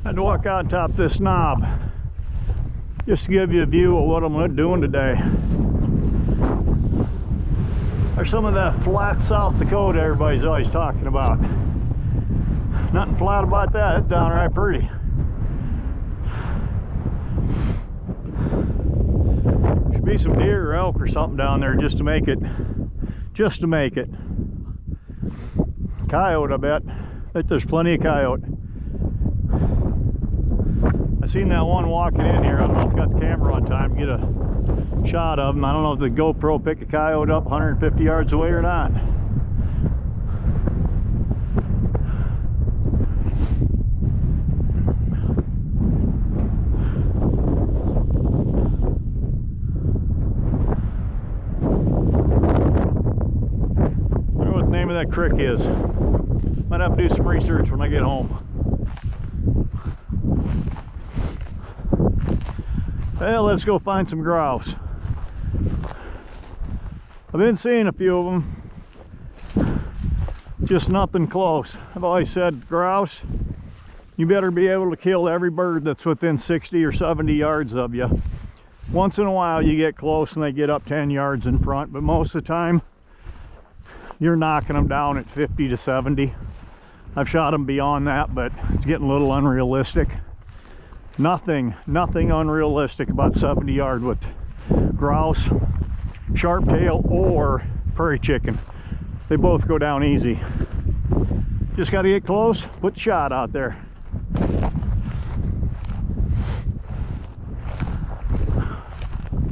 I had to walk out on top of this knob just to give you a view of what I'm doing today. There's some of that flat South Dakota everybody's always talking about. Nothing flat about that. It's downright pretty. Should be some deer or elk or something down there just to make it. Just to make it. Coyote, I bet. I bet there's plenty of coyote. I seen that one walking in here. I don't know if I got the camera on time to get a shot of him. I don't know if the GoPro picked a coyote up 150 yards away or not. I wonder what the name of that creek is. Might have to do some research when I get home. Well, let's go find some grouse. I've been seeing a few of them, just nothing close. I've always said grouse, you better be able to kill every bird that's within 60 or 70 yards of you. Once in a while you get close and they get up 10 yards in front, but most of the time you're knocking them down at 50 to 70. I've shot them beyond that, but it's getting a little unrealistic. Nothing unrealistic about 70 yard with grouse, sharp-tail, or prairie chicken. They both go down easy. Just got to get close, put the shot out there.